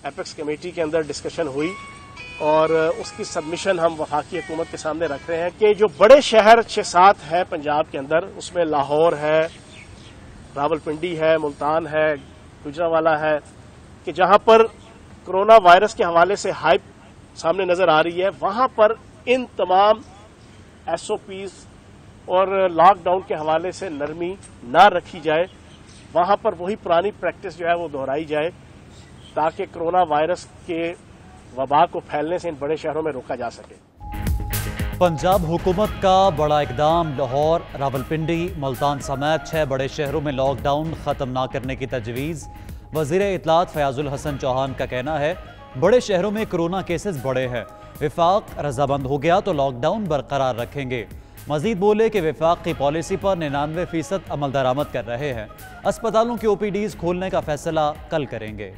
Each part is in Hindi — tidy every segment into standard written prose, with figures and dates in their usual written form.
एपेक्स कमेटी के अंदर डिस्कशन हुई और उसकी सबमिशन हम वफाकी हुकूमत के सामने रख रहे हैं कि जो बड़े शहर 6-7 हैं पंजाब के अंदर, उसमें लाहौर है, रावलपिंडी है, मुल्तान है, गुजरांवाला है, कि जहां पर कोरोना वायरस के हवाले से हाइप सामने नजर आ रही है, वहां पर इन तमाम एसओपीज और लॉकडाउन के हवाले से नरमी ना रखी जाए। वहां पर वही पुरानी प्रैक्टिस जो है वो दोहराई जाए ताकि कोरोना वायरस के वबा को फैलने से इन बड़े शहरों में रोका जा सके। पंजाब हुकूमत का बड़ा इकदाम, लाहौर, रावलपिंडी, मुल्तान समेत 6 बड़े शहरों में लॉकडाउन खत्म ना करने की तजवीज़। वज़ीर इत्तलात फयाजुल हसन चौहान का कहना है बड़े शहरों में कोरोना केसेस बढ़े हैं, विफाक रजामंद हो गया तो लॉकडाउन बरकरार रखेंगे। मजीद बोले कि विफाक की पॉलिसी पर 99% अमल दरामद कर रहे हैं। अस्पतालों की OPDs खोलने का फैसला कल करेंगे।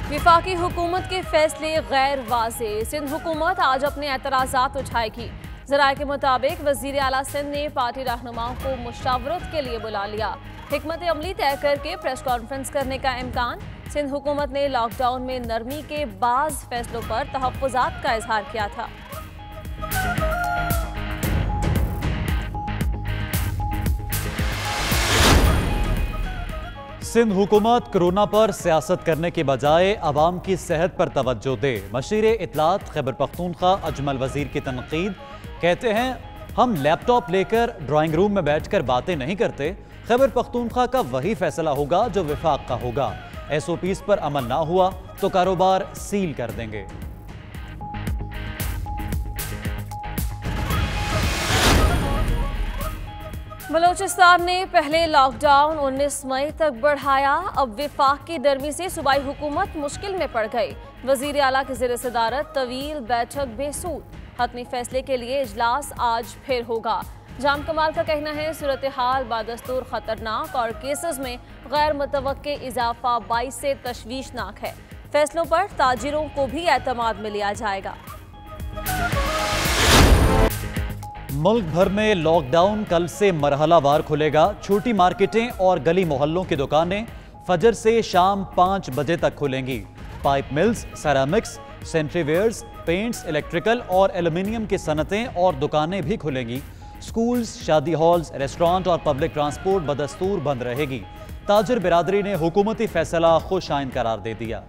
विफाकी हुकूमत के फैसले गैर वाज़े, सिंध हुकूमत आज अपने एतराज़ात उठाएगी। ज़राए के मुताबिक वज़ीर आला सिंध ने पार्टी रहनुमाओं को मुशावरत के लिए बुला लिया। हिकमत अमली तय करके प्रेस कॉन्फ्रेंस करने का इम्कान। सिंध हुकूमत ने लॉकडाउन में नरमी के बाज़ फैसलों पर तहफ़्फ़ुज़ात का इजहार किया था। सिंध हुकूमत कोरोना पर सियासत करने के बजाय अवाम की सेहत पर तवज्जो दे। मशीर इत्तलात खैबर पख्तूनख्वा अजमल वजीर की तनकीद। कहते हैं हम लैपटॉप लेकर ड्राइंग रूम में बैठकर बातें नहीं करते। खैबर पख्तूनख्वा का वही फैसला होगा जो विफाक का होगा। SOPs पर अमल ना हुआ तो कारोबार सील कर देंगे। बलोचिस्तान ने पहले लॉकडाउन 19 मई तक बढ़ाया। अब विफाक की नरमी से सूबाई हुकूमत मुश्किल में पड़ गई। वजीर आला की ज़ेर सदारत तवील बैठक बेसूद। हतमी फैसले के लिए इजलास आज फिर होगा। जाम कमाल का कहना है सूरत हाल बादस्तूर खतरनाक और केसेस में गैर मुतवक्के इजाफा 22 से तशवीशनाक है। फैसलों पर ताजिरों को भी एतमाद में लिया जाएगा। मुल्क भर में लॉकडाउन कल से मरहलावार खुलेगा। छोटी मार्केटें और गली मोहल्लों की दुकानें फजर से शाम 5 बजे तक खुलेंगी। Pipe mills, ceramics, sanitarywares, paints, electrical और एल्यूमिनियम की सनतें और दुकानें भी खुलेंगी। स्कूल्स, शादी हॉल्स, रेस्टोरेंट और पब्लिक ट्रांसपोर्ट बदस्तूर बंद रहेगी। ताजिर बिरादरी ने हुकूमती फैसला खुश आइन करार दे दिया।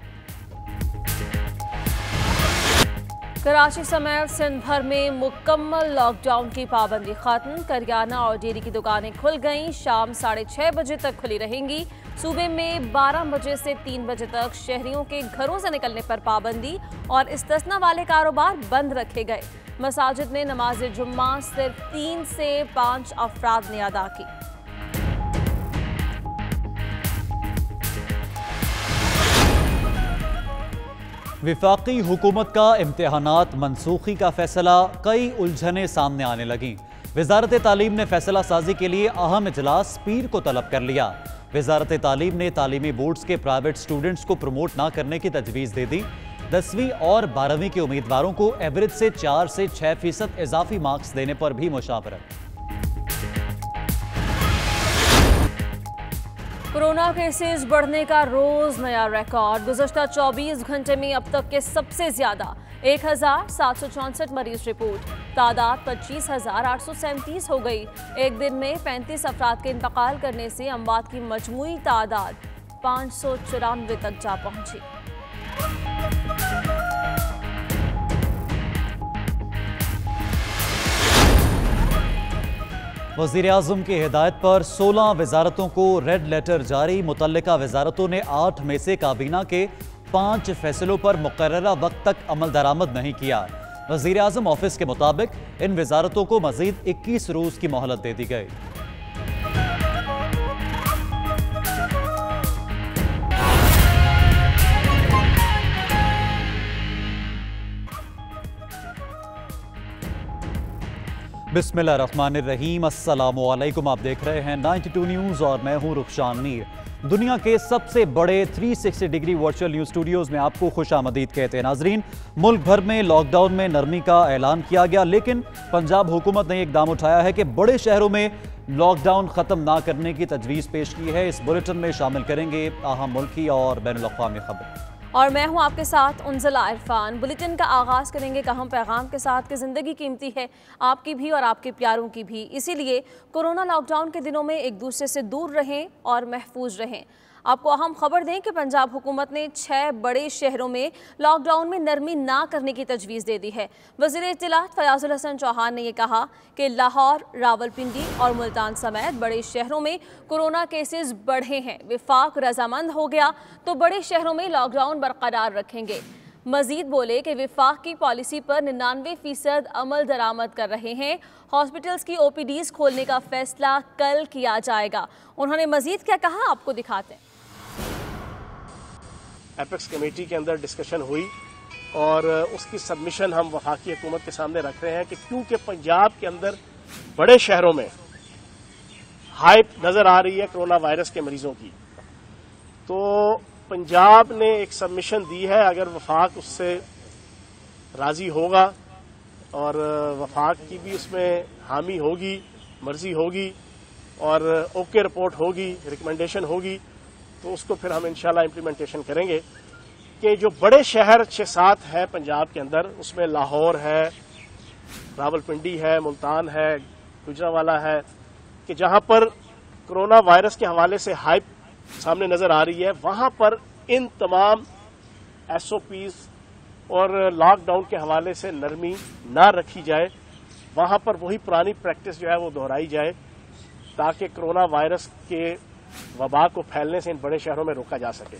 कराची समेत सिंध भर में मुकम्मल लॉकडाउन की पाबंदी खत्म। करियाना और डेयरी की दुकानें खुल गईं। शाम 6:30 बजे तक खुली रहेंगी। सूबे में 12 बजे से 3 बजे तक शहरियों के घरों से निकलने पर पाबंदी और इस्तिस्ना वाले कारोबार बंद रखे गए। मसाजिद में नमाज जुम्मा सिर्फ 3 से 5 अफराद ने अदा की। विफाकी हुकूमत का इम्तिहानात मनसूखी का फैसला, कई उलझनें सामने आने लगी। वजारत तालीम ने फैसला साजी के लिए अहम इजलास पीर को तलब कर लिया। वजारत तालीम ने तालीमी बोर्ड्स के प्राइवेट स्टूडेंट्स को प्रमोट ना करने की तजवीज़ दे दी। 10वीं और 12वीं के उम्मीदवारों को एवरेज से 4 से 6% इजाफी मार्क्स देने पर भी मुशावरत। कोरोना केसेस बढ़ने का रोज नया रिकॉर्ड। गुज़श्ता 24 घंटे में अब तक के सबसे ज्यादा 1764 मरीज रिपोर्ट। तादाद 25,837 हो गई। एक दिन में 35 अफराद के इंतकाल करने से अमवात की मजमूई तादाद 594 तक जा पहुंची। वज़ीर आज़म की हिदायत पर 16 वजारतों को रेड लेटर जारी। मुतल्लिका वजारतों ने 8 में से काबीना के 5 फैसलों पर मुकर्ररा वक्त तक अमल दरामद नहीं किया। वज़ीर आज़म ऑफिस के मुताबिक इन वजारतों को मजीद 21 रोज़ की मोहलत दे दी गई। बिस्मिल्लाहिर्रहमानिर्रहीम, अस्सलामुअलैकुम। आप देख रहे हैं 92 न्यूज़ और मैं हूं रुखशान मीर। दुनिया के सबसे बड़े 360 डिग्री वर्चुअल न्यूज स्टूडियोज में आपको खुशामदीद कहते हैं। नाजरीन, मुल्क भर में लॉकडाउन में नरमी का ऐलान किया गया, लेकिन पंजाब हुकूमत ने एक इकदाम उठाया है कि बड़े शहरों में लॉकडाउन खत्म ना करने की तजवीज़ पेश की है। इस बुलेटिन में शामिल करेंगे अहम मुल्की और बैनुल-अक़वामी खबर। और मैं हूं आपके साथ उन्ज़ला इरफान। बुलेटिन का आगाज़ करेंगे एक अहम पैगाम के साथ कि ज़िंदगी कीमती है, आपकी भी और आपके प्यारों की भी। इसीलिए कोरोना लॉकडाउन के दिनों में एक दूसरे से दूर रहें और महफूज रहें। आपको अहम खबर दें कि पंजाब हुकूमत ने 6 बड़े शहरों में लॉकडाउन में नरमी ना करने की तजवीज़ दे दी है। वज़ीर इत्तलात फयाजुल हसन चौहान ने यह कहा कि लाहौर, रावलपिंडी और मुल्तान समेत बड़े शहरों में कोरोना केसेस बढ़े हैं। विफाक रजामंद हो गया तो बड़े शहरों में लॉकडाउन बरकरार रखेंगे। मजीद बोले कि विफाक की पॉलिसी पर 99% अमल दरामद कर रहे हैं। हॉस्पिटल्स की OPDs खोलने का फैसला कल किया जाएगा। उन्होंने मजीद क्या कहा, आपको दिखाते हैं। एपेक्स कमेटी के अंदर डिस्कशन हुई और उसकी सबमिशन हम वफाकी हुकूमत के सामने रख रहे हैं कि क्योंकि पंजाब के अंदर बड़े शहरों में हाइप नजर आ रही है कोरोना वायरस के मरीजों की, तो पंजाब ने एक सबमिशन दी है। अगर वफाक उससे राजी होगा और वफाक की भी उसमें हामी होगी, मर्जी होगी और ओके रिपोर्ट होगी, रिकमेंडेशन होगी, तो उसको फिर हम इंशाल्लाह इम्प्लीमेंटेशन करेंगे कि जो बड़े शहर 6-7 हैं पंजाब के अंदर, उसमें लाहौर है, रावलपिंडी है, मुल्तान है, गुजरांवाला है, कि जहां पर कोरोना वायरस के हवाले से हाइप सामने नजर आ रही है, वहां पर इन तमाम SOPs और लॉकडाउन के हवाले से नरमी ना रखी जाए। वहां पर वही पुरानी प्रैक्टिस जो है वो दोहराई जाए ताकि कोरोना वायरस के वबा को फैलने से इन बड़े शहरों में रोका जा सके।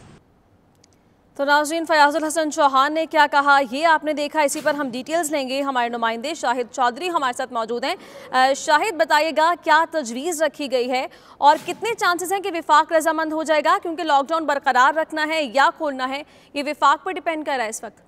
तो नाज़रीन, फयाजुल हसन चौहान ने क्या कहा ये आपने देखा। इसी पर हम डिटेल्स लेंगे। हमारे नुमाइंदे शाहिद चौधरी हमारे साथ मौजूद हैं। शाहिद, बताइएगा क्या तजवीज़ रखी गई है और कितने चांसेस हैं कि विफाक रजामंद हो जाएगा, क्योंकि लॉकडाउन बरकरार रखना है या खोलना है ये विफाक पर डिपेंड कर रहा है इस वक्त।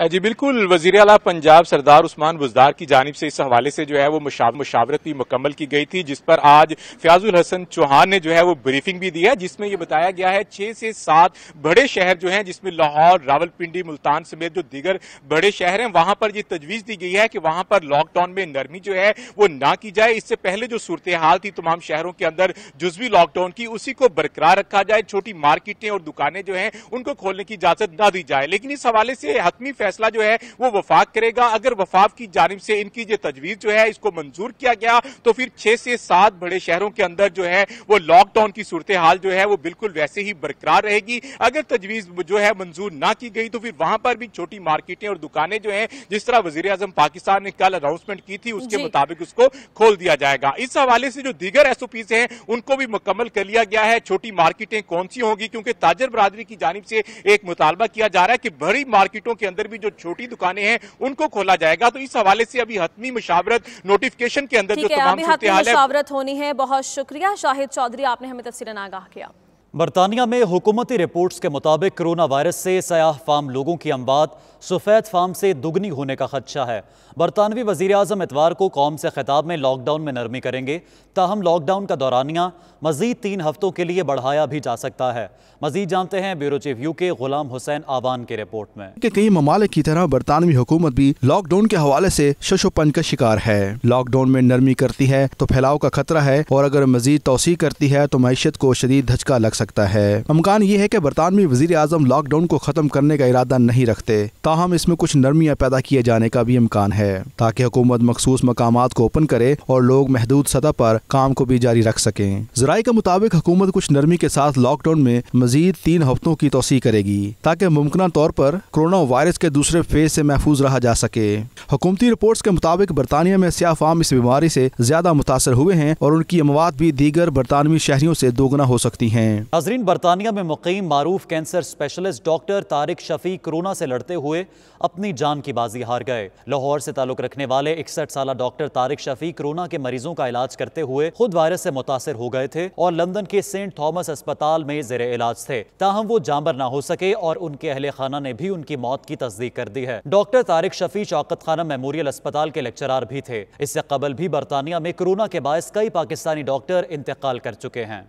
जी बिल्कुल, वज़ीर आला पंजाब सरदार उस्मान बुज़दार की जानिब से इस हवाले से जो है वो मुशावरत भी मुकम्मल की गई थी, जिस पर आज फयाजुल हसन चौहान ने जो है वो ब्रीफिंग भी दी है, जिसमें ये बताया गया है 6 से 7 बड़े शहर जो हैं, जिसमें लाहौर, रावलपिंडी, मुल्तान समेत जो दीगर बड़े शहर हैं, वहां पर ये तजवीज़ दी गई है कि वहां पर लॉकडाउन में नरमी जो है वो ना की जाए। इससे पहले जो सूरत हाल थी तमाम शहरों के अंदर जुज़वी लॉकडाउन की, उसी को बरकरार रखा जाए। छोटी मार्केटें और दुकानें जो हैं उनको खोलने की इजाजत ना दी जाए, लेकिन इस हवाले से हतमी फैसला जो है वो वफाक करेगा। अगर वफाक की जानिब से इनकी जो तजवीज जो है इसको मंजूर किया गया तो फिर 6 से 7 बड़े शहरों के अंदर जो है वो लॉकडाउन की सूरत हाल जो है वो बिल्कुल वैसे ही बरकरार रहेगी। अगर तजवीज जो है मंजूर ना की गई तो फिर वहां पर भी छोटी मार्केटें और दुकानें जो है, जिस तरह वजीर आजम पाकिस्तान ने कल अनाउंसमेंट की थी, उसके मुताबिक उसको खोल दिया जाएगा। इस हवाले से जो दीगर SOPs हैं उनको भी मुकम्मल कर लिया गया है। छोटी मार्केटें कौन सी होंगी, क्योंकि ताजर बरादरी की जानिब से एक मुतालबा किया जा रहा है कि बड़ी मार्केटों के अंदर भी जो छोटी दुकानें हैं उनको खोला जाएगा। तो इस हवाले से अभी हतमी मुशावरत नोटिफिकेशन के अंदर जो तमाम मुशावरत होनी है। बहुत शुक्रिया शाहिद चौधरी, आपने हमें तफसीलन आगाह किया। बरतानिया में हुकूमती रिपोर्ट्स के मुताबिक कोरोना वायरस से सयाह फार्म लोगों की अमवात सफेद फार्म से दुगनी होने का खदशा है। बरतानवी वजीर आजम इतवार को कौम से खिताब में लॉकडाउन में नरमी करेंगे, ताहम लॉकडाउन का दौरानिया मजीद 3 हफ्तों के लिए बढ़ाया भी जा सकता है। मजीद जानते हैं bureau chief UK Ghulam Hussain आवान की रिपोर्ट में। कई ममालिक की तरह बरतानवी हुकूमत भी लॉकडाउन के हवाले से शशोपन का शिकार है। लॉकडाउन में नरमी करती है तो फैलाव का खतरा है, और अगर मजीद तोसी करती है तो मैशत को शदीद धचका लग सकता है। इम्कान ये है कि बरतानवी वजीर आजम लॉकडाउन को खत्म करने का इरादा नहीं रखते, ताहम इसमें कुछ नरमियाँ पैदा किए जाने का भी इम्कान है, ताकि हुकूमत मखसूस मकामात को ओपन करे और लोग महदूद सतह पर काम को भी जारी रख सकें। ज़राए के मुताबिक हुकूमत कुछ नरमी के साथ लॉकडाउन में मजीद 3 हफ्तों की तोसी करेगी, ताकि मुमकिन तौर पर कोरोना वायरस के दूसरे फेज से महफूज रहा जा सके। हुकूमती रिपोर्ट्स के मुताबिक बरतानिया में सियाह फार्म इस बीमारी से ज्यादा मुतासर हुए हैं और उनकी अमवात भी दीगर बरतानवी शहरियों से दोगुना हो सकती हैं। नाज़रीन, बरतानिया में मुक़ीम मारूफ cancer specialist doctor Tariq Shafi corona से लड़ते हुए अपनी जान की बाजी हार गए। लाहौर से ताल्लुक़ रखने वाले 61 साला डॉक्टर तारिक शफी कोरोना के मरीजों का इलाज करते हुए खुद वायरस से मुतासिर हो गए थे और लंदन के सेंट थॉमस अस्पताल में ज़ेरे इलाज थे। ताहम वो जांबर ना हो सके और उनके अहले खाना ने भी उनकी मौत की तस्दीक कर दी है। डॉक्टर तारिक शफी शौकत खाना मेमोरियल अस्पताल के लेक्चरार भी थे। इससे कबल भी बरतानिया में कोरोना के बायस कई पाकिस्तानी डॉक्टर इंतकाल कर चुके हैं।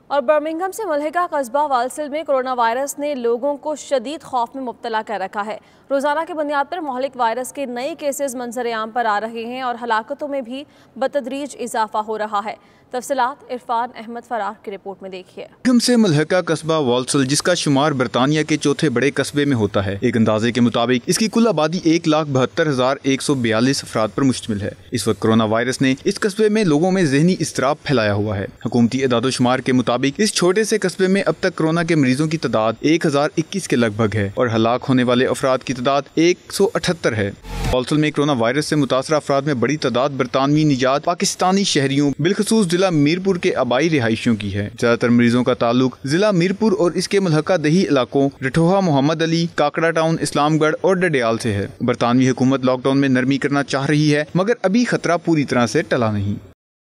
और बर्मिंघम से मुल्हिका कस्बा वालसिल में कोरोना वायरस ने लोगों को शदीद खौफ में मुब्तला कर रखा है। रोज़ाना की बुनियाद पर मोहलिक वायरस के नए केसेस मंजर आम पर आ रहे हैं और हलाकतों में भी बतदरीज इजाफा हो रहा है। तफसीलात इरफान अहमद फरार की रिपोर्ट में देखिए। बर्मिंघम से मुल्हिका कस्बा वालसिल, जिसका शुमार बरतानिया के चौथे बड़े कस्बे में होता है, एक अंदाजे के मुताबिक इसकी कुल आबादी 1,72,142 अफराद पर मुश्तमिल है। इस वक्त कोरोना वायरस ने इस कस्बे में लोगों में ज़हनी इस्तराब फैलाया हुआ है। हुकूमती एदादोशुमार के मुताबिक इस छोटे से कस्बे में अब तक कोरोना के मरीजों की तादाद 1021 के लगभग है और हलाक होने वाले अफराद की तादाद 178 है। वालसिल में कोरोना वायरस से मुतासरा अफराद में बड़ी तादाद बरतानवी निजात पाकिस्तानी शहरियों, बिलखसूस जिला मीरपुर के आबाई रिहायशियों की है। ज्यादातर मरीजों का ताल्लुक जिला मीरपुर और इसके मुल्हका दही इलाकों रिठोहा, मोहम्मद अली, काकड़ा टाउन, इस्लामगढ़ और डडियाल से है। बरतानवी हुकूमत लॉकडाउन में नरमी करना चाह रही है, मगर अभी खतरा पूरी तरह से टला नहीं।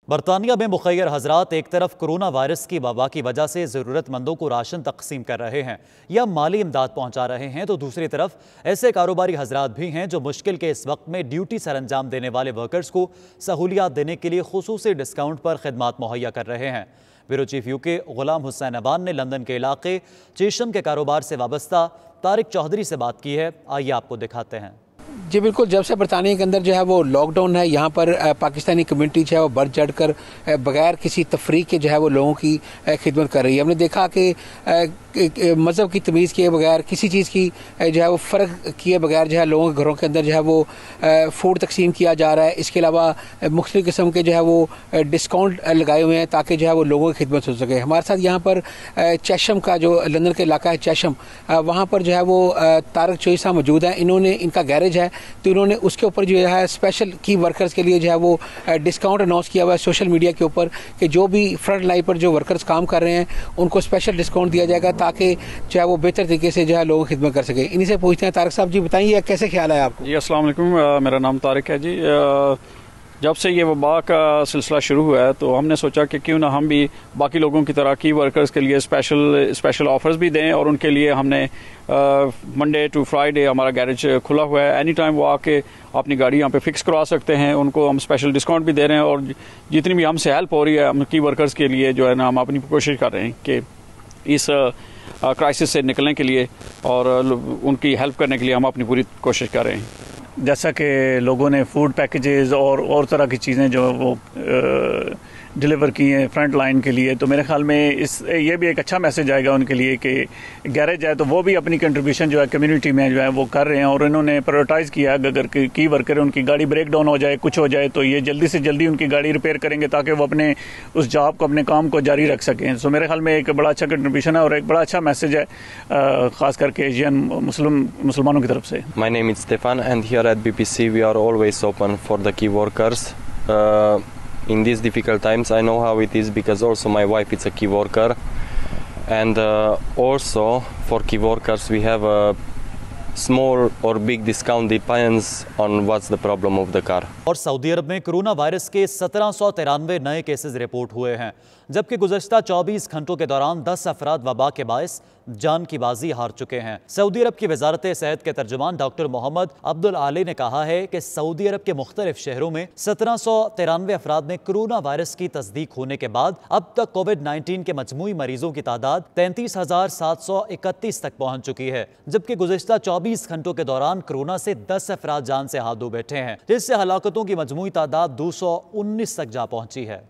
बरतानिया में मुखैर हजरात एक तरफ कोरोना वायरस की वबा की वजह से ज़रूरतमंदों को राशन तकसीम कर रहे हैं या माली इमदाद पहुँचा रहे हैं, तो दूसरी तरफ ऐसे कारोबारी हजरात भी हैं जो मुश्किल के इस वक्त में ड्यूटी सर अंजाम देने वाले वर्कर्स को सहूलियात देने के लिए खुसूसी डिस्काउंट पर खिदमात मुहैया कर रहे हैं। Bureau chief UK Ghulam Hussain Aban ने लंदन के इलाके चेशम के कारोबार से वाबस्ता तारिक चौधरी से बात की है। आइए आपको दिखाते हैं। जी बिल्कुल, जब से बरतानिया के अंदर जो है वो लॉकडाउन है, यहाँ पर पाकिस्तानी कम्युनिटी जो है वो बढ़ चढ़ कर बगैर किसी तफरीक के जो है वो लोगों की खिदमत कर रही है। हमने देखा कि मज़हब की तमीज़ किए बगैर, किसी चीज़ की जो है वो फ़र्क किए बगैर जो है लोगों के घरों के अंदर जो है वो फूड तकसीम किया जा रहा है। इसके अलावा मुख्तलिफ़ किस्म के जो है वो डिस्काउंट लगाए हुए हैं ताकि जो है वो लोगों की खिदमत हो सके। हमारे साथ यहाँ पर चेशम का जो लंदन का इलाका है चेशम, वहाँ पर जो है वो तारिक चौधरी साहब मौजूद हैं। इन्होंने, इनका गैरेज है तो इन्होंने उसके ऊपर जो है स्पेशल की वर्कर्स के लिए जो है वो डिस्काउंट अनाउंस किया हुआ है सोशल मीडिया के ऊपर कि जो भी फ्रंट लाइन पर जो वर्कर्स काम कर रहे हैं उनको स्पेशल डिस्काउंट दिया जाएगा ताकि जो है वो बेहतर तरीके से जो है लोगों की खिदमत कर सके। इन्हीं से पूछते हैं, तारिक साहब जी बताइए कैसे ख्याल है आपको? जी अस्सलाम वालेकुम, मेरा नाम तारिक है जी। जब से ये वबा का सिलसिला शुरू हुआ है तो हमने सोचा कि क्यों ना हम भी बाकी लोगों की तरह की वर्कर्स के लिए स्पेशल ऑफर्स भी दें और उनके लिए हमने मंडे टू फ्राइडे हमारा गैरेज खुला हुआ है। एनी टाइम वो आके अपनी गाड़ी यहाँ पे फिक्स करवा सकते हैं। उनको हम स्पेशल डिस्काउंट भी दे रहे हैं और जितनी भी हमसे हेल्प हो रही है हम की वर्कर्स के लिए जो है ना हम अपनी कोशिश कर रहे हैं कि इस क्राइसिस से निकलने के लिए और उनकी हेल्प करने के लिए हम अपनी पूरी कोशिश कर रहे हैं। जैसा कि लोगों ने फूड पैकेजेस और तरह की चीज़ें जो वो डिलीवर की हैं फ्रंट लाइन के लिए, तो मेरे ख्याल में ये भी एक अच्छा मैसेज आएगा उनके लिए कि गैरेज है तो वो भी अपनी कंट्रीब्यूशन जो है कम्युनिटी में जो है वो कर रहे हैं और इन्होंने प्रायोरिटाइज़ किया है अगर की वर्कर उनकी गाड़ी ब्रेक डाउन हो जाए, कुछ हो जाए तो ये जल्दी से जल्दी उनकी गाड़ी रिपेयर करेंगे ताकि वो अपने उस जॉब को, अपने काम को जारी रख सकें। सो मेरे ख्याल में एक बड़ा अच्छा कंट्रीब्यूशन है और एक बड़ा अच्छा मैसेज है ख़ास करके एशियन मुसलमानों की तरफ से। My name is Stefan and here at BPC we are always open for the key workers. In these difficult times, I know how it is because also my wife is a key worker, and also for key workers we have a small or big discount depends on what's the problem of the car. और सऊदी अरब में कोरोना वायरस के 1793 नए केसेस रिपोर्ट हुए हैं, जबकि गुज़श्ता 24 घंटों के दौरान 10 अफराद वबा के बायस जान की बाजी हार चुके हैं। सऊदी अरब की वजारत सेहत के तर्जुमान डॉक्टर मोहम्मद अब्दुल आली ने कहा है कि सऊदी अरब के मुख्तलिफ शहरों में 1793 अफराद में कोरोना वायरस की तस्दीक होने के बाद अब तक कोविड-19 के मजमूई मरीजों की तादाद 33,731 तक पहुंच चुकी है, जबकि गुज़श्ता 24 घंटों के दौरान कोरोना से 10 अफराद जान से हाथ धो बैठे हैं, जिससे हलाकतों की मजमूई तादाद 219 तक जा पहुंची है।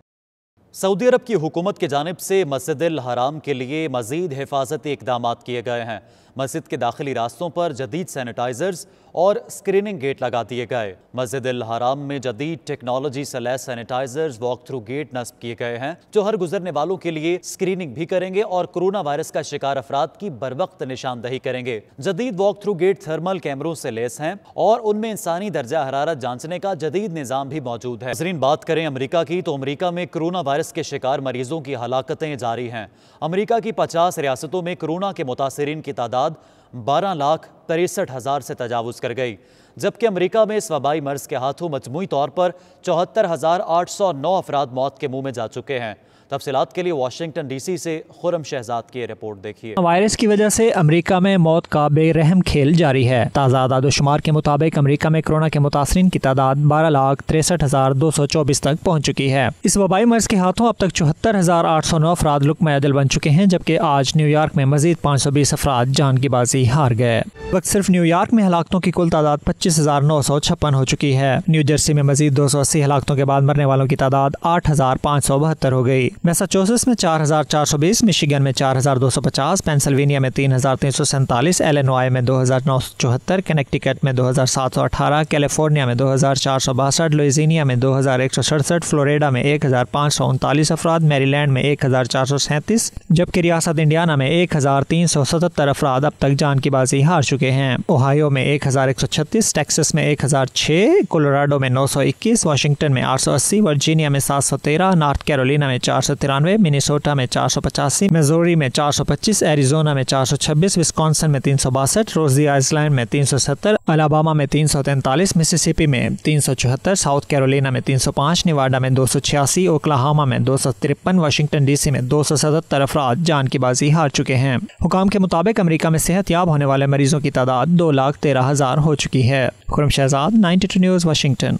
सऊदी अरब की हुकूमत की जानिब से मस्जिदुल हराम के लिए मज़ीद हिफाजती इक़दामात किए गए हैं। मस्जिद के दाखिली रास्तों पर जदीद सैनिटाइजर्स और स्क्रीनिंग गेट लगा दिए गए। मस्जिद अल हराम में जदीद टेक्नोलॉजी से lace sanitisers walk through gate नस्ब किए गए हैं, जो हर गुजरने वालों के लिए स्क्रीनिंग भी करेंगे और कोरोना वायरस का शिकार अफराद की बरवक्त निशानदही करेंगे। जदीद वॉक थ्रू गेट थर्मल कैमरों से लैस हैं और उनमें इंसानी दर्जा हरारत जांचने का जदीद निज़ाम भी मौजूद है। नाज़रीन, बात करें अमेरिका की, तो अमेरिका में कोरोना वायरस के शिकार मरीजों की हलाकतें जारी हैं। अमेरिका की 50 रियासतों में कोरोना के मुतासरीन की तादाद 12,63,000 से तजावुज़ कर गई, जबकि अमेरिका में इस वबाई मर्ज के हाथों मजमूई तौर पर 74,809 अफराद मौत के मुंह में जा चुके हैं। तफसीलात के लिए वाशिंगटन डीसी से खुरम शहजाद की रिपोर्ट देखिए। वायरस की वजह से अमेरिका में मौत का बेरहम खेल जारी है। ताज़ा आदादोशुमार के मुताबिक अमेरिका में कोरोना के मुतासरीन की तादाद 12,63,224 तक पहुँच चुकी है। इस वबाई मर्ज के हाथों अब तक 74,809 अफराद लुक़मा अदल बन चुके हैं, जबकि आज न्यूयॉर्क में मजीद 520 अफराद जान की बाजी हार गए। वक्त सिर्फ न्यूयॉर्क में हलाकतों की कुल तादाद 25,956 हो चुकी है। न्यू जर्सी में मजीद 280 हलाकतों के बाद मरने वालों की तादाद 8,572 हो गई। मैसाचुसेट्स में 4,420, मिशिगन में 4,250, पेंसिल्वेनिया में 3,347, इलिनॉय में 2,974, कनेक्टिकट में 2,718, कैलिफोर्निया में 2,462, लुइसियाना में 2,167, फ्लोरिडा में 1,539 अफराद, मैरीलैंड में 1,437, जबकि रियासत इंडियाना में 1,377 अफराद अब तक जान की बाजी हार चुके हैं। ओहायो में 1,136, टेक्सास में 1,006, कोलोराडो में 921, वाशिंगटन में 880, वर्जीनिया में 713, नॉर्थ कैरोलिना में 493, मिनेसोटा में 485, मिजोरी में 425, एरिजोना में 426, विस्कॉन्सिन में 362, रोजी आइलैंड में 370, अलाबामा में 343, मिसिसिपी में 374, साउथ कैरोलिना में 305, निवाडा में 286, ओक्लाहोमा में 253, वाशिंगटन डीसी में 277 अफराद जान की बाजी हार चुके हैं। हुकाम के मुताबिक अमेरिका में सेहतयाब होने वाले मरीजों की तादाद 2,13,000 हो चुकी है। Khurram Shahzad, 92 news, Washington.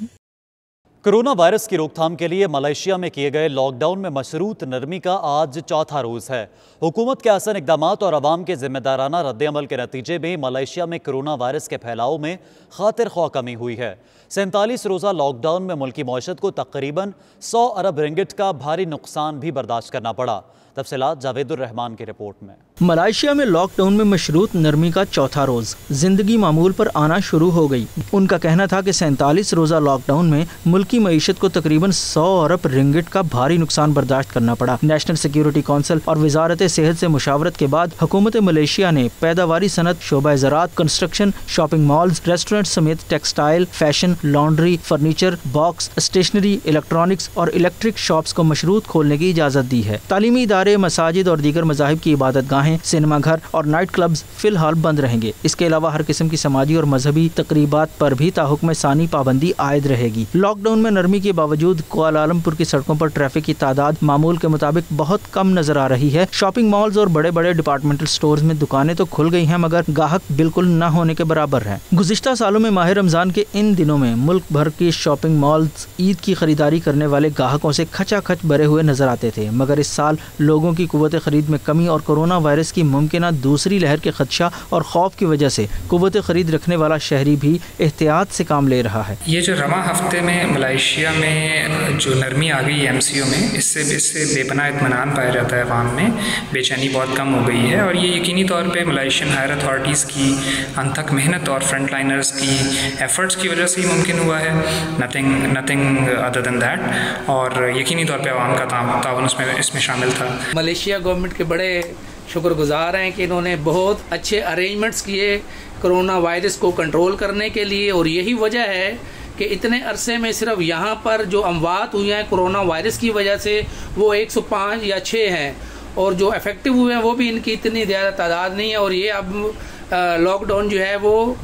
Corona virus की रोकथाम के लिए मलेशिया में किए गए लॉकडाउन में मशरूत नरमी का आज चौथा रोज़ है। हुकूमत के आसान इक़दाम और अवाम के जिम्मेदाराना रद्द-ए-अमल के नतीजे में मलेशिया में कोरोना वायरस के फैलाव में खातिर ख्वाह कमी हुई है। 47 रोज़ा लॉकडाउन में मुल्की मईशत को तकरीबन 100 अरब रिंगिट का भारी नुकसान भी बर्दाश्त करना पड़ा। तफसीलात जावेदुर रहमान की रिपोर्ट में। मलेशिया में लॉकडाउन में मशरूत नरमी का चौथा रोज जिंदगी मामूल पर आना शुरू हो गई। उनका कहना था कि 47 रोजा लॉकडाउन में मुल्की मईशत को तकरीबन 100 अरब रिंगिट का भारी नुकसान बर्दाश्त करना पड़ा। नेशनल सिक्योरिटी काउंसिल और वजारत सेहत से मुशावरत के बाद हुकूमत मलेशिया ने पैदावारी सनत, शोबा ज़राअत, कंस्ट्रक्शन, शॉपिंग मॉल्स, रेस्टोरेंट समेत textile, fashion, laundry, furniture, box, stationery, electronics और इलेक्ट्रिक शॉप्स को मशरूत खोलने की इजाज़त दी है। तालीमी इदारे, मसाजिद और दीगर मज़ाहिब की इबादत गाहें, सिनेमा घर और नाइट क्लब्स फिलहाल बंद रहेंगे। इसके अलावा हर किस्म की समाजी और मजहबी तकरीबात पर भी ताहुक्म सानी पाबंदी आयद रहेगी। लॉकडाउन में नरमी के बावजूद कुआलालमपुर की सड़कों पर ट्रैफिक की तादाद मामूल के मुताबिक बहुत कम नजर आ रही है। शॉपिंग मॉल्स और बड़े बड़े डिपार्टमेंटल स्टोर्स में दुकानें तो खुल गई हैं, मगर गाहक बिल्कुल न होने के बराबर है। गुज़िश्ता सालों में माह रमजान के इन दिनों में मुल्क भर के शॉपिंग मॉल्स ईद की खरीदारी करने वाले गाहकों से खचाखच भरे हुए नजर आते थे, मगर इस साल लोगों की कुव्वत खरीद में कमी और कोरोना वायरस की मुमकिना दूसरी लहर के खदशा और खौफ की वजह से कुव्वत खरीद रखने वाला शहरी भी एहतियात से काम ले रहा है। ये जो रवा हफ्ते में मलेशिया में जो नरमी आ गई MCO में, इससे बेपनाह इत्मीनान पाया जाता है। अवाम में बेचैनी बहुत कम हो गई है और ये यकीनी तौर पे मलेशियन हायर अथॉरिटीज़ की अनथक मेहनत और फ्रंट लाइनर्स की एफर्ट्स की वजह से ही मुमकिन हुआ है। Nothing other than that. और यकीनी तौर पे अवाम का ताउन इसमें शामिल था। मलेशिया गवर्नमेंट के बड़े शुक्रगुजार हैं कि इन्होंने बहुत अच्छे अरेंजमेंट्स किए कोरोना वायरस को कंट्रोल करने के लिए, और यही वजह है कि इतने अरसे में सिर्फ यहाँ पर जो अमवात हुई हैं कोरोना वायरस की वजह से वो 105 या 6 हैं, और जो इफेक्टिव हुए हैं वो भी इनकी इतनी ज़्यादा तादाद नहीं है। और ये अब लॉकडाउन जो है वो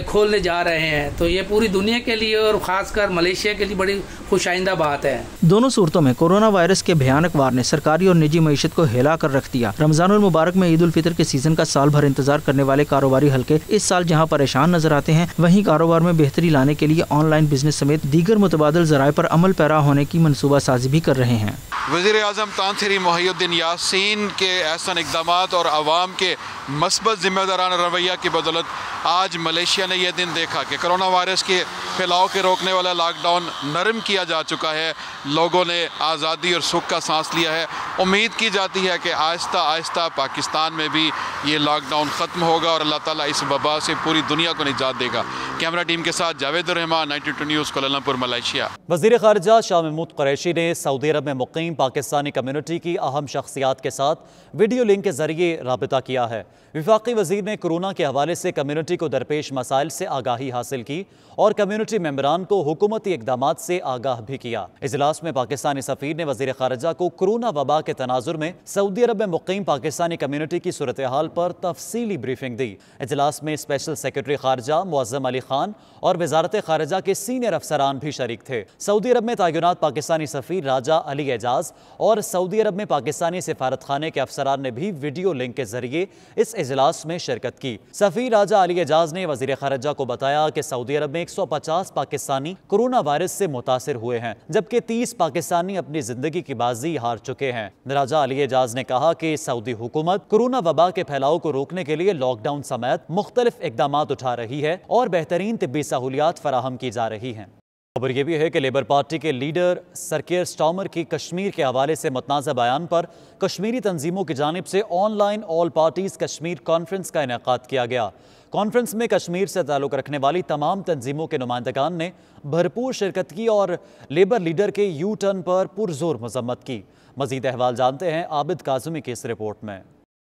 खोलने जा रहे हैं, तो ये पूरी दुनिया के लिए और ख़ासकर मलेशिया के लिए बड़ी खुशाइंदा बात है। दोनों सूरतों में कोरोना वायरस के भयानक वार ने सरकारी और निजी मईशत को हिला कर रख दिया। रमजानुल मुबारक में ईद उल फितर के सीजन का साल भर इंतजार करने वाले कारोबारी हल्के इस साल जहां परेशान नजर आते हैं, वहीं कारोबार में बेहतरी लाने के लिए ऑनलाइन बिजनेस समेत दीगर मुतबादिल ज़राए पर अमल पैरा होने की मनसूबा साजी भी कर रहे हैं। वज़ीर आज़म तान सेरी मोहिउद्दीन यासीन के एहसन इक़दामात और आवाम के मस्बत जिम्मेदाराना रवैया की बदौलत आज मलेशिया ने यह दिन देखा कि कोरोना वायरस के फैलाव के रोकने वाला लॉकडाउन नरम किया जा चुका है। लोगों ने आज़ादी और सुख का सांस लिया है। उम्मीद की जाती है कि आहिस्ता आहिस्ता पाकिस्तान में भी ये लॉकडाउन ख़त्म होगा और अल्लाह ताला इस वबा से पूरी दुनिया को निजात देगा। कैमरा टीम के साथ जावेद रहमान, 92 न्यूज़, कोलंबपुर, मलेशिया। वज़ीर ख़ारिजा शाह महमूद कुरैशी ने सऊदी अरब में मुक़ीम पाकिस्तानी कम्यूनिटी की अहम शख्सियात के साथ वीडियो लिंक के जरिए राबिता किया है। वफाकी वज़ीर ने कोरोना के हवाले से कम्यूनिटी को दरपेश मसाइल से आगाही हासिल की और कम्यूनिटी मेंबरान को हुकूमती इक़दामात से आगाह भी किया। इजलास में पाकिस्तानी सफ़ीर ने वज़ीर ख़ारिजा को कोरोना वबा के तनाजुर में सऊदी अरब में मुक़ीम पाकिस्तानी कम्यूनिटी की सूरत हाल पर तफसीली ब्रीफिंग दी। इजलास में स्पेशल सेक्रेटरी ख़ारिजा मुअज़्ज़म अली खान और वज़ारत ख़ारिजा के सीनियर अफसरान भी शरीक थे। सऊदी अरब में तैनात पाकिस्तानी सफ़ीर राजा अली एजाज और सऊदी अरब में पाकिस्तानी सिफारत खाने के अफसरान ने भी वीडियो लिंक के जरिए इस इजलास में शिरकत की। सफ़ीर राजा अली एजाज ने वज़ीर ख़ारिजा को बताया कि सऊदी अरब में 150 पाकिस्तानी कोरोना वायरस से मुतासिर हुए हैं, जबकि 30 पाकिस्तानी अपनी जिंदगी की बाजी हार चुके हैं। राजा अली एजाज ने कहा कि सऊदी हुकूमत कोरोना वबा के फैलाव को रोकने के लिए लॉकडाउन समेत मुख्तलिफ इक़दामात उठा रही है और बेहतरीन तिब्बी सहूलियात फराहम की जा रही हैं। खबर यह भी है कि लेबर पार्टी के लीडर सर कीर स्टार्मर की कश्मीर के हवाले से मुतनाज़ा बयान पर कश्मीरी तंजीमों की जानिब से online all parties Kashmir conference का इनेकाद किया गया। कॉन्फ्रेंस में कश्मीर से ताल्लुक़ रखने वाली तमाम तंजीमों के नुमाइंदगान ने भरपूर शिरकत की और लेबर लीडर के यू टर्न पर पुरजोर मजम्मत की। मज़ीद अहवाल जानते हैं आबिद काज़मी की इस रिपोर्ट में।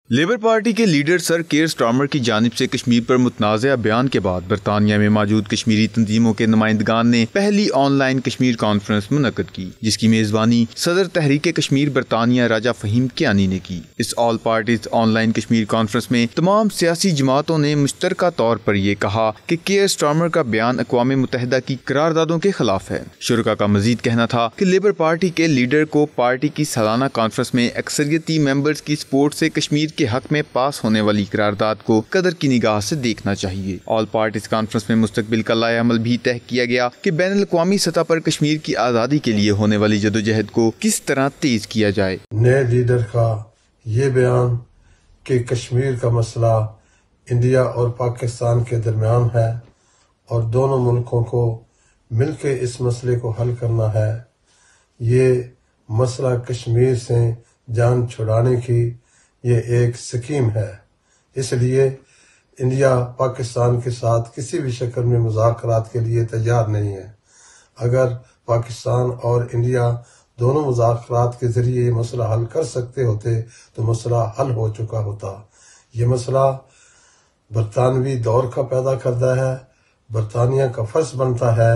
लेबर पार्टी के लीडर सर कीर स्टार्मर की जानिब से कश्मीर पर मुतनाज़ा बयान के बाद बरतानिया में मौजूद कश्मीरी तंजीमों के नुमाइंदगान ने पहली ऑनलाइन कश्मीर कॉन्फ्रेंस मुनक्कद की, जिसकी मेजबानी सदर तहरीक कश्मीर बरतानिया राजा फ़हीम कियानी ने की। इस all parties online Kashmir conference में तमाम सियासी जमातों ने मुश्तरका तौर पर यह कहा कि कीर स्टार्मर का बयान अक़वाम मुत्तहिदा की करारदादों के खिलाफ है। शुरका का मजीद कहना था कि लेबर पार्टी के लीडर को पार्टी की सालाना कॉन्फ्रेंस में अक्सरियती मेंबर्स की सपोर्ट से कश्मीर के हक में पास होने वाली करारदाद को कदर की निगाह से देखना चाहिए। ऑल पार्टीज कॉन्फ्रेंस में मुस्तकबिल का लाया अमल भी तय किया गया कि बैनुल अक़वामी सतह पर कश्मीर की आज़ादी के लिए होने वाली जदोजहद को किस तरह तेज किया जाए। नए लीडर का ये बयान कि कश्मीर का मसला इंडिया और पाकिस्तान के दरमियान है और दोनों मुल्कों को मिलकर इस मसले को हल करना है, ये मसला कश्मीर से जान छुड़ाने की ये एक स्कीम है। इसलिए इंडिया पाकिस्तान के साथ किसी भी शक्ल में मुज़ाकरात के लिए तैयार नहीं है। अगर पाकिस्तान और इंडिया दोनों मुज़ाकरात के जरिए ये मसला हल कर सकते होते तो मसला हल हो चुका होता। ये मसला बरतानवी दौर का पैदा करता है। बरतानिया का फर्ज बनता है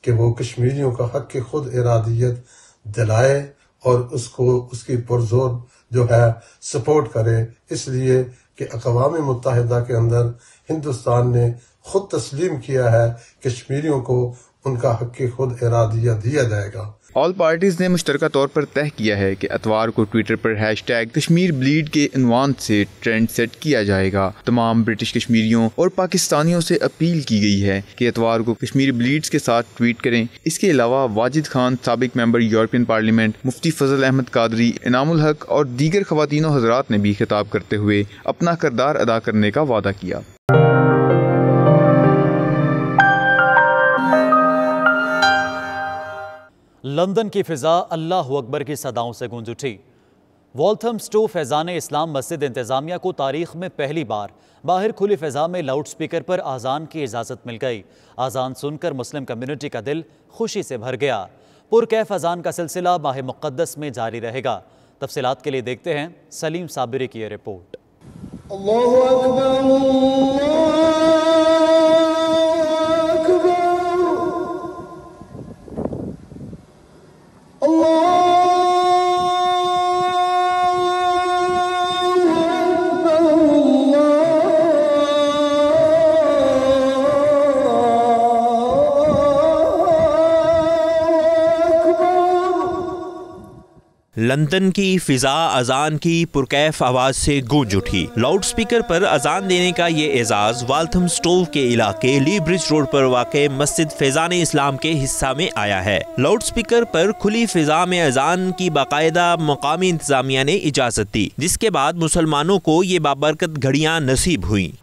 कि वो कश्मीरियों का हक की खुद इरादियत दिलाए और उसको उसकी पुरजोर जो है सपोर्ट करे, इसलिए कि अक़वाम मुत्तहिदा के अंदर हिंदुस्तान ने खुद तस्लीम किया है कश्मीरियों को उनका हक की खुद इरादिया दिया जाएगा। ऑल पार्टीज ने मुश्तरका तौर पर तय किया है कि अतवार को ट्विटर पर हैशटैग कश्मीर ब्लीड के इन्वान से ट्रेंड सेट किया जाएगा। तमाम ब्रिटिश कश्मीरियों और पाकिस्तानियों से अपील की गई है कि अतवार को कश्मीर ब्लीड्स के साथ ट्वीट करें। इसके अलावा वाजिद खान, साबिक मेंबर यूरोपियन पार्लियामेंट, मुफ्ती फजल अहमद कादरी, इनामुल हक और दीगर खवातीनों हजरात ने भी खिताब करते हुए अपना किरदार अदा करने का वादा किया। लंदन की फिजा अल्लाह अकबर की सदाओं से गूंज उठी। वॉल्थमस्टो फैज़ान इस्लाम मस्जिद इंतज़ामिया को तारीख में पहली बार बाहर खुली फ़िज़ा में लाउड स्पीकर पर आज़ान की इजाज़त मिल गई। आज़ान सुनकर मुस्लिम कम्युनिटी का दिल खुशी से भर गया। पुरकैफ अज़ान का सिलसिला माह मुक़द्दस में जारी रहेगा। तफसीलात के लिए देखते हैं सलीम साबिरी की ये रिपोर्ट। अल्लाहु अकबर, लंदन की फिजा अजान की पुरकैफ आवाज से गूंज उठी। लाउड स्पीकर पर अजान देने का ये एजाज वाल्थमस्टो के इलाके ली ब्रिज रोड पर वाक़े मस्जिद फैज़ान इस्लाम के हिस्सा में आया है। लाउड स्पीकर पर खुली फिजा में अजान की बाकायदा मकामी इंतजामिया ने इजाजत दी, जिसके बाद मुसलमानों को ये बाबरकत घड़ियां नसीब हुई।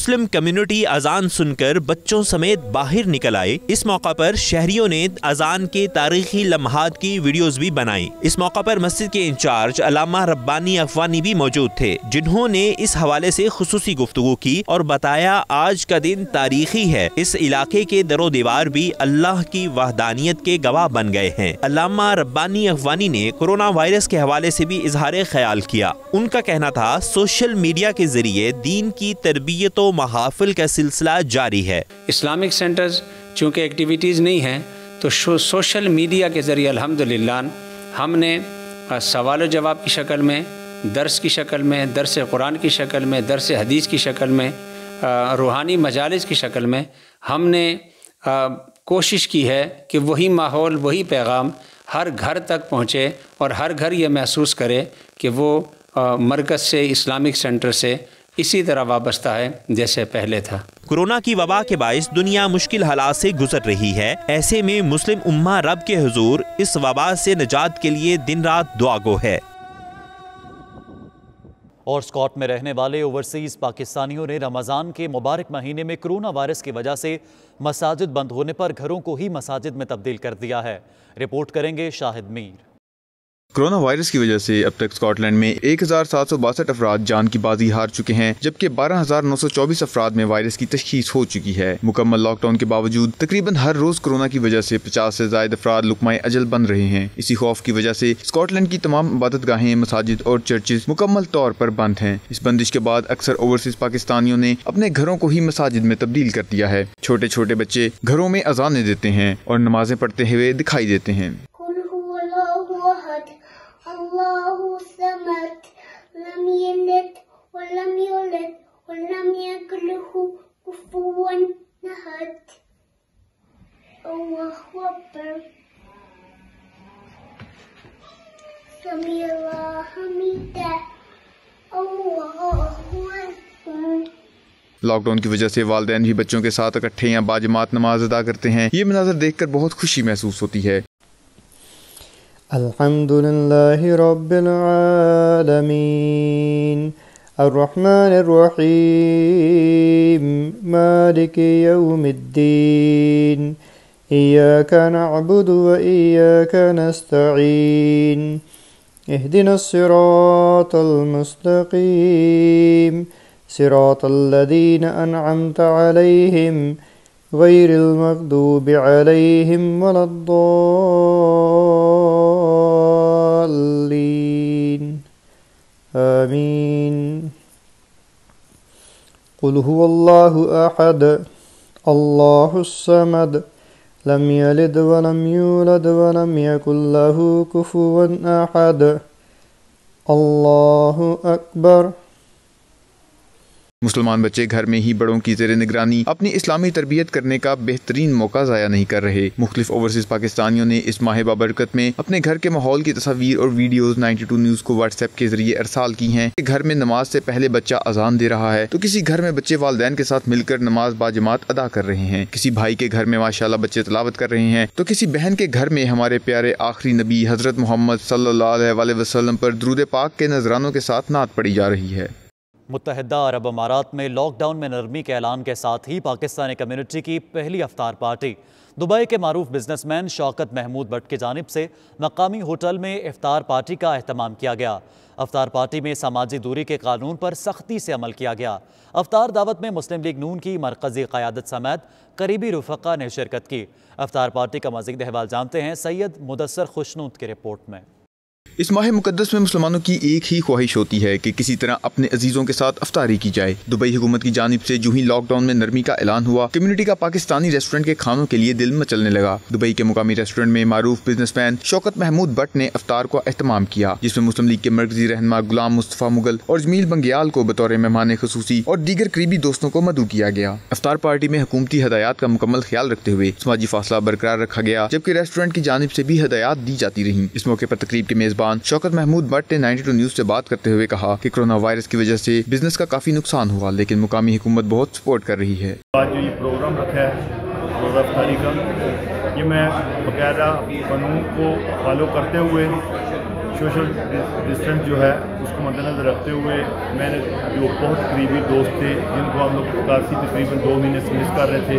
मुस्लिम कम्युनिटी अजान सुनकर बच्चों समेत बाहर निकल आए। इस मौका पर शहरियों ने अजान के तारीखी लम्हात की वीडियोस भी बनाई। इस मौका पर मस्जिद के इंचार्ज अल्लामा रब्बानी अफवानी भी मौजूद थे, जिन्होंने इस हवाले से खुसूसी गुफ्तगू की और बताया आज का दिन तारीखी है। इस इलाके के दरो दीवार भी अल्लाह की वहदानियत के गवाह बन गए हैं। अल्लामा रब्बानी अफवानी ने कोरोना वायरस के हवाले से भी इजहार ख्याल किया। उनका कहना था सोशल मीडिया के जरिए दीन की तरबियत व महाफिल का सिलसिला जारी है। इस्लामिक सेंटर्स चूँकि एक्टिविटीज़ नहीं हैं तो सोशल मीडिया के ज़रिए अल्हम्दुलिल्लाह हमने सवाल जवाब की शक्ल में, दर्स की शक्ल में, दर्स कुरान की शक्ल में, दर्स हदीस की शक्ल में, रूहानी मजालिस की शक्ल में हमने कोशिश की है कि वही माहौल, वही पैगाम हर घर तक पहुँचे और हर घर ये महसूस करे कि वो मरकज़ से, इस्लामिक सेंटर से इसी तरह वाबस्ता है जैसे पहले था। कोरोना की वबा के बाइस दुनिया मुश्किल हालात से गुजर रही है। ऐसे में मुस्लिम उम्मा रब के हुजूर इस वबा से निजात के लिए दिन रात दुआगो है। और स्कॉट में रहने वाले ओवरसीज पाकिस्तानियों ने रमज़ान के मुबारक महीने में कोरोना वायरस की वजह से मसाजिद बंद होने पर घरों को ही मसाजिद में तब्दील कर दिया है। रिपोर्ट करेंगे शाहिद मीर। कोरोना वायरस की वजह से अब तक स्कॉटलैंड में 1762 अफराद जान की बाजी हार चुके हैं, जबकि 12,924 अफराद में वायरस की तशखीस हो चुकी है। मुकम्मल लॉकडाउन के बावजूद तकरीबन हर रोज कोरोना की वजह से 50 से ज्यादा अफराद लुकमाए अजल बन रहे हैं। इसी खौफ की वजह से स्कॉटलैंड की तमाम इबादतगाहें, मसाजिद और चर्चेज मुकम्मल तौर पर बंद हैं। इस बंदिश के बाद अक्सर ओवरसीज पाकिस्तानियों ने अपने घरों को ही मसाजिद में तब्दील कर दिया है। छोटे छोटे बच्चे घरों में अजानें देते हैं और नमाजें पढ़ते हुए दिखाई देते हैं। लॉकडाउन की वजह से वालिदैन भी बच्चों के साथ इकट्ठे या बाजमात नमाज अदा करते हैं। ये मंज़र देखकर बहुत खुशी महसूस होती है। अल्हम्दुलिल्लाहि रब्बिल आलमीन अर्रहमानिर रहीम मालिकि यौमिद्दीन इय्याका नअबुदु व इय्याका नस्तईन इहदिनस सिरातल मुस्तकीम सिरातल लज़ीना अनअमता अलैहिम गैरिल मग़दूबि अलैहिम वलद्दाल्लीन आमीन। क़ुल हुवल्लाहु अहद अल्लाहुस समद लम यलिद व लम यूलद व लम यकुल लहू कुफुवन अहद। अल्लाहु अकबर। मुसलमान बच्चे घर में ही बड़ों की ज़ेरे निगरानी अपनी इस्लामी तरबियत करने का बेहतरीन मौका ज़ाया नहीं कर रहे। मुख्तलिफ ओवरसीज पाकिस्तानियों ने इस माह बाबरकत में अपने घर के माहौल की तस्वीर और वीडियोस 92 न्यूज़ को व्हाट्सएप के जरिए अरसाल की हैं। घर में नमाज से पहले बच्चा अजान दे रहा है तो किसी घर में बच्चे वालिदैन के साथ मिलकर नमाज बाजमात अदा कर रहे हैं। किसी भाई के घर में माशाल्लाह बच्चे तिलावत कर रहे हैं तो किसी बहन के घर में हमारे प्यारे आखिरी नबी हजरत मोहम्मद सल्लल्लाहु अलैहि वसल्लम पर दुरूद पाक के नजरानों के साथ नात पढ़ी जा रही है। मुत्तहिदा अरब अमारात में लॉकडाउन में नरमी के ऐलान के साथ ही पाकिस्तानी कम्युनिटी की पहली अफ्तार पार्टी दुबई के मारूफ बिजनेसमैन शौकत महमूद भट्ट की जानिब से मकामी होटल में इफ्तार पार्टी का एहतमाम किया गया। अफ्तार पार्टी में समाजी दूरी के कानून पर सख्ती से अमल किया गया। अफ्तार दावत में मुस्लिम लीग नून की मरकजी क़यादत समेत करीबी रुफ़क़ा ने शिरकत की। अफ्तार पार्टी का मज़ीद अहवाल जानते हैं सैयद मुदस्सर खुशनूद की रिपोर्ट में। इस माह मुकद्दस में मुसलमानों की एक ही ख्वाहिश होती है कि किसी तरह अपने अजीजों के साथ अफ्तारी की जाए। दुबई हुकूमत की जानिब से जो ही लॉकडाउन में नरमी का ऐलान हुआ, कम्युनिटी का पाकिस्तानी रेस्टोरेंट के खानों के लिए दिल मचलने लगा। दुबई के मुकामी रेस्टोरेंट में मारूफ बिजनेसमैन शौकत महमूद भट्ट ने अफ्तार का एहतमाम किया, जिसमें मुस्लिम लीग के मरकजी रहनुमा गुलाम मुस्तफ़ा मुगल और जमील बंगियाल को बतौर मेहमान खुसूसी और दीगर करीबी दोस्तों को मदऊ किया गया। अफ्तार पार्टी में हुकूमती हदायत का मुकम्मल ख्याल रखते हुए समाजी फासला बरकरार रखा गया, जबकि रेस्टोरेंट की जानिब से भी हदायत दी जाती रही। इस मौके पर तकरीब के मेजबान शौकत महमूद भट्ट ने 92 न्यूज़ से बात करते हुए कहा कि कोरोना वायरस की वजह से बिजनेस का काफी नुकसान हुआ, लेकिन मुकामी हुकूमत बहुत सपोर्ट कर रही है। आज जो ये प्रोग्राम रखा है रोज़ा इफ्तारी का, ये मैं बाकायदा कानून को फॉलो करते हुए सोशल डिस्टेंस जो है उसको मद्देनज़र रखते हुए मैंने जो बहुत करीबी दोस्त थे जिनको हम लोग काफ़ी तकरीबन 2 महीने से मिस कर रहे थे,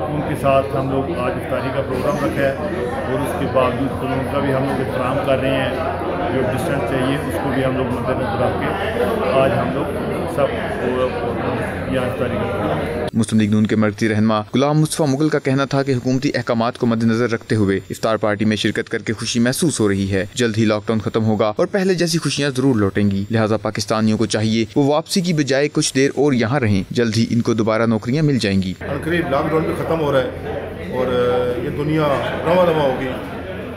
उनके साथ हम लोग आज इफ्तारी का प्रोग्राम रखा है और उसके बावजूद उनका भी हम लोग एहतराम कर रहे हैं। जो डिस्टेंस चाहिए उसको भी हम लोग मद्देनज़र रख के आज हम लोग सब यहाँ इफ्तारी करते हैं। मुस्लिम लीग नून के मरकज़ी रहनुमा गुलाम मुस्तफ़ा मुगल का कहना था कि हुकूमती अहकामात को मद्देनजर रखते हुए इफ्तार पार्टी में शिरकत करके खुशी महसूस हो रही है। जल्द ही लॉकडाउन खत्म होगा और पहले जैसी खुशियाँ जरूर लौटेंगी, लिहाजा पाकिस्तानियों को चाहिए वो वापसी की बजाय कुछ देर और यहाँ रहें। जल्द ही इनको दोबारा नौकरियाँ मिल जाएंगी। करीब लॉकडाउन भी खत्म हो रहा है और ये दुनिया रवा होगी।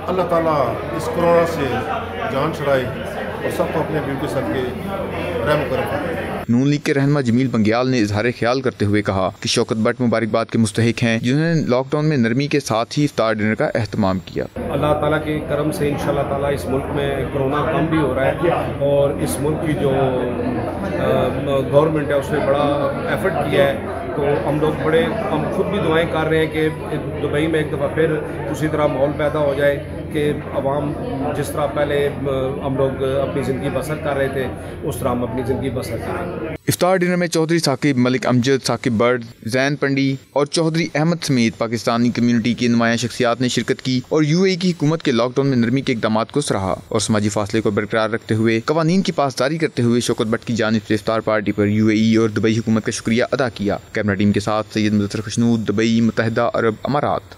अल्लाह ताला इस कोरोना से जान छुड़ाए और सबको अपने दिल के सदके रहम करे। नून लीग के रहनुमा जमील बंगियाल ने इजहार ख्याल करते हुए कहा कि शौकत भट्ट मुबारकबाद के मुस्तहिक हैं जिन्होंने लॉकडाउन में नरमी के साथ ही इफ्तार डिनर का एहतमाम किया। अल्लाह ताला के करम से इंशाल्लाह ताला इस मुल्क में कोरोना कम भी हो रहा है और इस मुल्क की जो गवर्नमेंट है उसने बड़ा एफर्ट किया है। तो हम खुद भी दुआएं कर रहे हैं कि दुबई में एक दफ़ा फिर उसी तरह माहौल पैदा हो जाए कि अवाम जिस तरह पहले हम लोग अपनी ज़िंदगी बसर कर रहे थे उस तरह हम अपनी ज़िंदगी बसर करें। इफ्तार डिनर में चौधरी साकिब मलिक अमजद, साकिब बर्ड, जैन पंडी और चौधरी अहमद समेत पाकिस्तानी कम्युनिटी की नुमाया शख्सियात ने शिरकत की और UAE की हुकूमत के लॉकडाउन में नरमी के इकदाम को सराहा और समाजी फासले को बरकरार रखते हुए कवानीन की पासदारी करते हुए शौकत भट्ट की जानिब से इफ्तार पार्टी पर UAE और दुबई हुकूमत का शुक्रिया अदा किया। कैमरा टीम के साथ सैयद मुदस्सिर खुशनूद, दुबई, मुत्तहिदा अरब अमारात।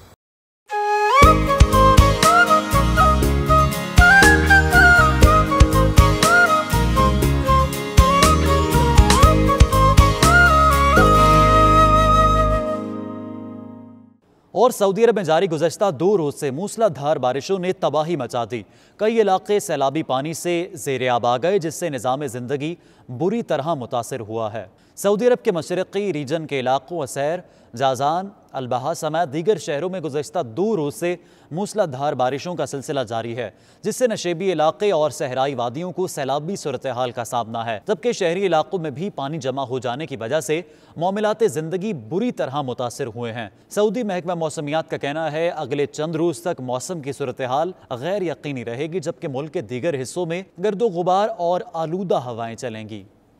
और सऊदी अरब में जारी गुज़श्ता 2 रोज़ से मूसलाधार बारिशों ने तबाही मचा दी। कई इलाके सैलाबी पानी से ज़ेर आब आ गए जिससे निज़ाम ज़िंदगी बुरी तरह मुतासर हुआ है। सऊदी अरब के मशरक़ी रीजन के इलाकों असैर, जाजान, अलबहा समेत दीगर शहरों में गुज़श्ता 2 रोज़ से मूसलाधार बारिशों का सिलसिला जारी है जिससे नशेबी इलाके और सहराई वादियों को सैलाबी सूरत हाल का सामना है, जबकि शहरी इलाकों में भी पानी जमा हो जाने की वजह से मामलात ज़िंदगी बुरी तरह मुतासर हुए हैं। सऊदी महकमा मौसमियात का कहना है अगले चंद रोज़ तक मौसम की सूरत हाल गैर यकीनी रहेगी, जबकि मुल्क के दीगर हिस्सों में गर्दो गुबार और आलूदा हवाएं चलेंगी।